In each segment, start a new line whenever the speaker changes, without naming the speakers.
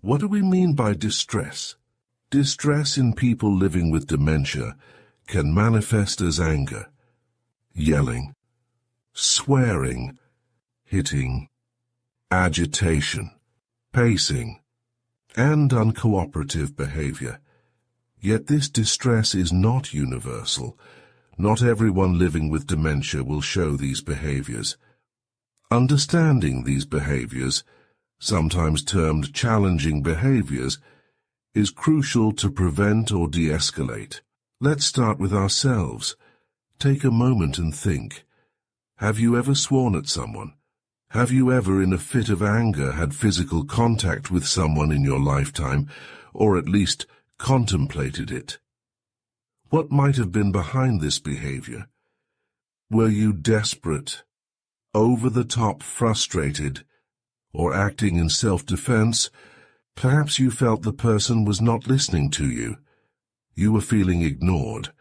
What do we mean by distress? Distress in people living with dementia can manifest as anger, yelling, swearing, hitting, agitation, pacing, and uncooperative behavior. Yet this distress is not universal. Not everyone living with dementia will show these behaviors. Understanding these behaviors, sometimes termed challenging behaviors, is crucial to prevent or de-escalate. Let's start with ourselves. Take a moment and think. Have you ever sworn at someone? Have you ever, in a fit of anger, had physical contact with someone in your lifetime, or at least contemplated it? What might have been behind this behavior? Were you desperate, over-the-top frustrated, or acting in self-defense? Perhaps you felt the person was not listening to you. You were feeling ignored.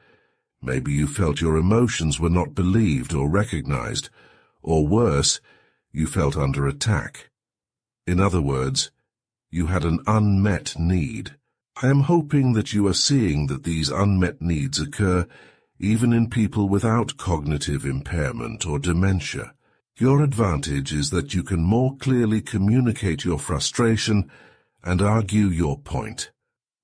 Maybe you felt your emotions were not believed or recognized, or worse, you felt under attack. In other words, you had an unmet need. I am hoping that you are seeing that these unmet needs occur even in people without cognitive impairment or dementia. Your advantage is that you can more clearly communicate your frustration and argue your point.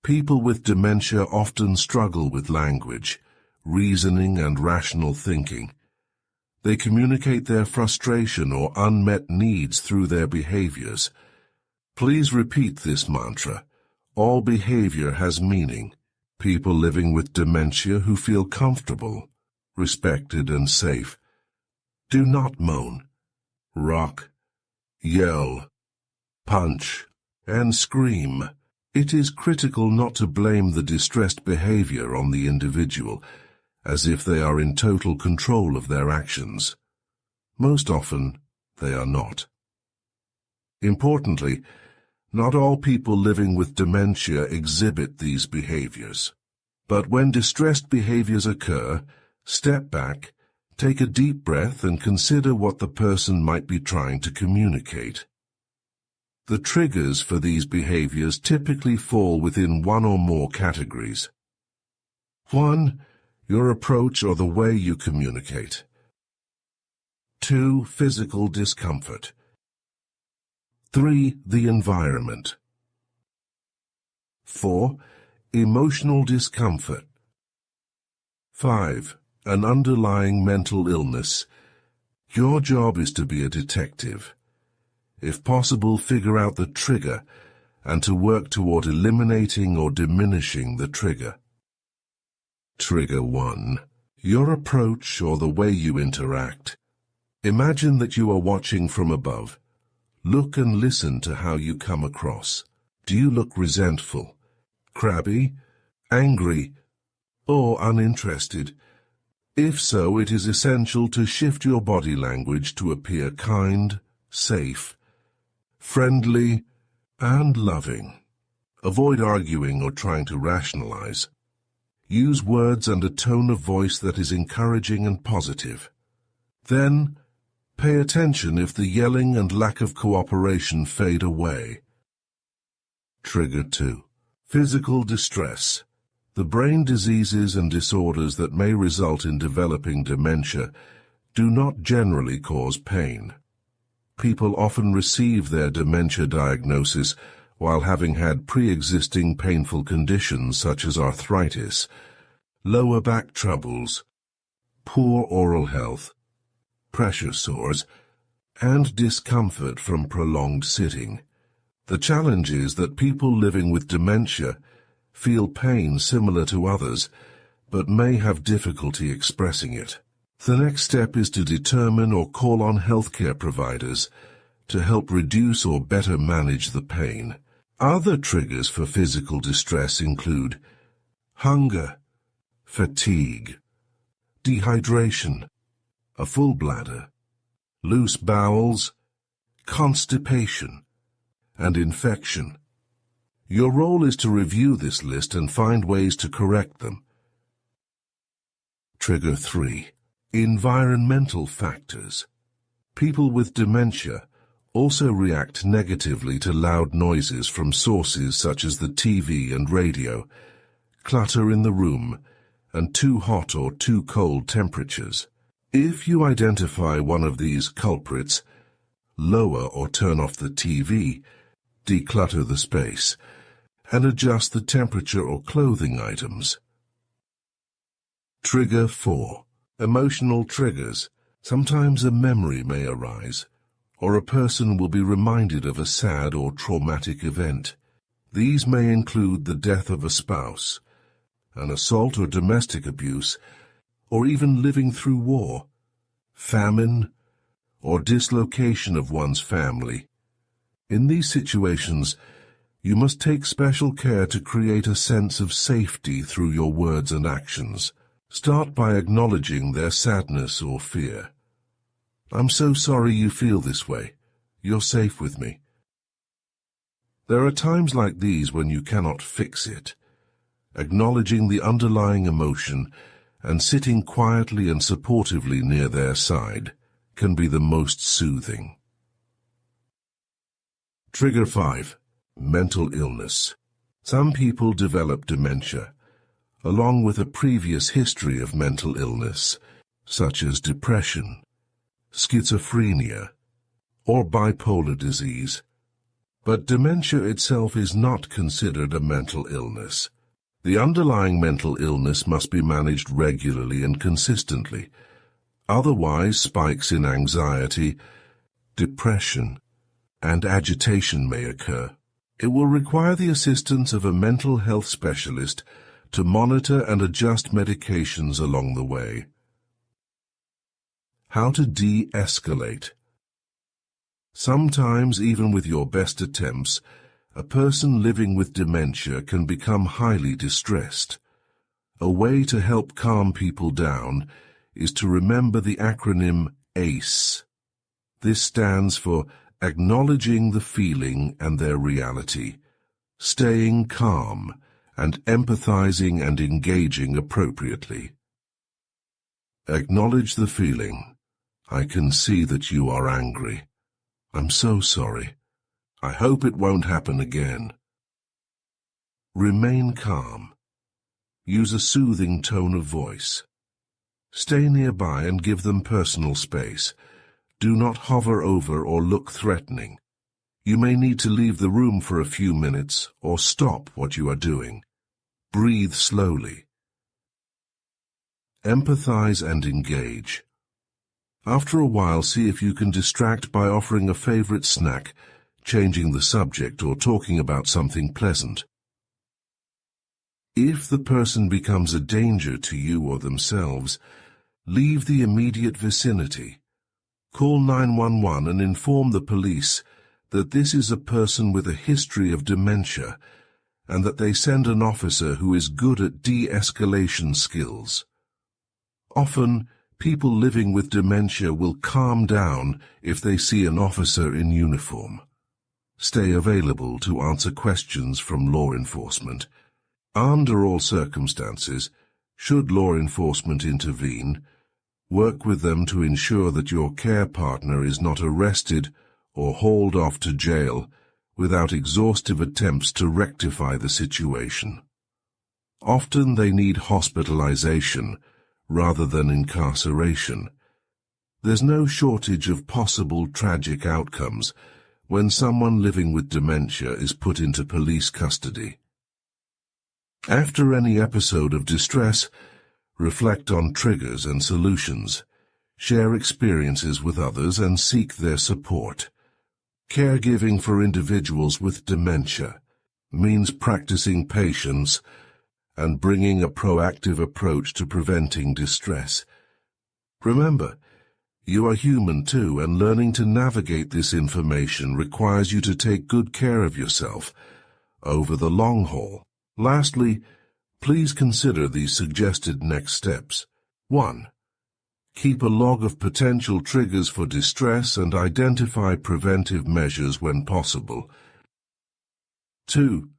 People with dementia often struggle with language, reasoning, and rational thinking. They communicate their frustration or unmet needs through their behaviors. Please repeat this mantra. All behavior has meaning. People living with dementia who feel comfortable, respected, and safe do not moan, rock, yell, punch, and scream. It is critical not to blame the distressed behavior on the individual, as if they are in total control of their actions. Most often, they are not. Importantly, not all people living with dementia exhibit these behaviors. But when distressed behaviors occur, step back, take a deep breath, and consider what the person might be trying to communicate. The triggers for these behaviors typically fall within one or more categories. 1. Your approach or the way you communicate. 2. Physical discomfort. 3. The environment. 4. Emotional discomfort. 5. An underlying mental illness. Your job is to be a detective. If possible, figure out the trigger and to work toward eliminating or diminishing the trigger. Trigger 1. Your approach or the way you interact. Imagine that you are watching from above. Look and listen to how you come across. Do you look resentful, crabby, angry, or uninterested? If so, it is essential to shift your body language to appear kind, safe, friendly, and loving. Avoid arguing or trying to rationalize. Use words and a tone of voice that is encouraging and positive. Then, pay attention if the yelling and lack of cooperation fade away. Trigger 2. Physical distress. The brain diseases and disorders that may result in developing dementia do not generally cause pain. People often receive their dementia diagnosis while having had pre-existing painful conditions such as arthritis, lower back troubles, poor oral health, pressure sores, and discomfort from prolonged sitting. The challenge is that people living with dementia feel pain similar to others, but may have difficulty expressing it. The next step is to determine or call on healthcare providers to help reduce or better manage the pain. Other triggers for physical distress include hunger, fatigue, dehydration, a full bladder, loose bowels, constipation, and infection. Your role is to review this list and find ways to correct them. Trigger 3. Environmental factors. People with dementia Also react negatively to loud noises from sources such as the TV and radio, clutter in the room, and too hot or too cold temperatures. If you identify one of these culprits, lower or turn off the TV, declutter the space, and adjust the temperature or clothing items. Trigger 4. Emotional triggers. Sometimes a memory may arise, or a person will be reminded of a sad or traumatic event. These may include the death of a spouse, an assault or domestic abuse, or even living through war, famine, or dislocation of one's family. In these situations, you must take special care to create a sense of safety through your words and actions. Start by acknowledging their sadness or fear. I'm so sorry you feel this way. You're safe with me. There are times like these when you cannot fix it. Acknowledging the underlying emotion and sitting quietly and supportively near their side can be the most soothing. Trigger 5. Mental illness. Some people develop dementia, along with a previous history of mental illness, such as depression, schizophrenia, or bipolar disease. But dementia itself is not considered a mental illness. The underlying mental illness must be managed regularly and consistently. Otherwise, spikes in anxiety, depression, and agitation may occur. It will require the assistance of a mental health specialist to monitor and adjust medications along the way. How to de-escalate. Sometimes, even with your best attempts, a person living with dementia can become highly distressed. A way to help calm people down is to remember the acronym ACE. This stands for acknowledging the feeling and their reality, staying calm, and empathizing and engaging appropriately. Acknowledge the feeling. I can see that you are angry. I'm so sorry. I hope it won't happen again. Remain calm. Use a soothing tone of voice. Stay nearby and give them personal space. Do not hover over or look threatening. You may need to leave the room for a few minutes or stop what you are doing. Breathe slowly. Empathize and engage. After a while, see if you can distract by offering a favorite snack, changing the subject, or talking about something pleasant. If the person becomes a danger to you or themselves, leave the immediate vicinity. Call 911 and inform the police that this is a person with a history of dementia and that they send an officer who is good at de-escalation skills. Often, people living with dementia will calm down if they see an officer in uniform. Stay available to answer questions from law enforcement. Under all circumstances, should law enforcement intervene, work with them to ensure that your care partner is not arrested or hauled off to jail without exhaustive attempts to rectify the situation. Often they need hospitalization rather than incarceration. There's no shortage of possible tragic outcomes when someone living with dementia is put into police custody. After any episode of distress, reflect on triggers and solutions, share experiences with others, and seek their support. Caregiving for individuals with dementia means practicing patience and bringing a proactive approach to preventing distress. Remember, you are human too, and learning to navigate this information requires you to take good care of yourself over the long haul. Lastly, please consider these suggested next steps. 1. Keep a log of potential triggers for distress and identify preventive measures when possible. 2.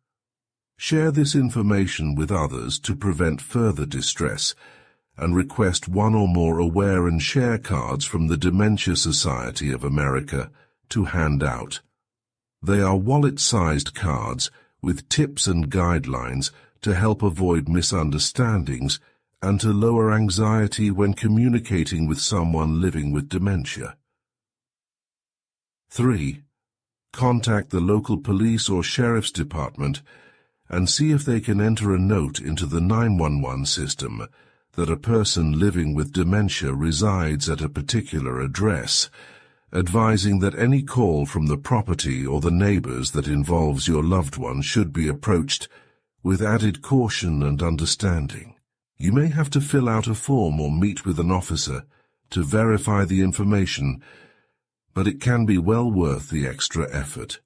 Share this information with others to prevent further distress, and request one or more aware and share cards from the Dementia Society of America, to hand out. They are wallet-sized cards with tips and guidelines to help avoid misunderstandings and to lower anxiety when communicating with someone living with dementia. 3. Contact the local police or sheriff's department and see if they can enter a note into the 911 system that a person living with dementia resides at a particular address, advising that any call from the property or the neighbors that involves your loved one should be approached with added caution and understanding. You may have to fill out a form or meet with an officer to verify the information, but it can be well worth the extra effort.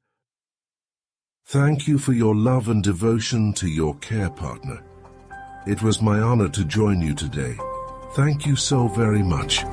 Thank you for your love and devotion to your care partner. It was my honor to join you today. Thank you so very much.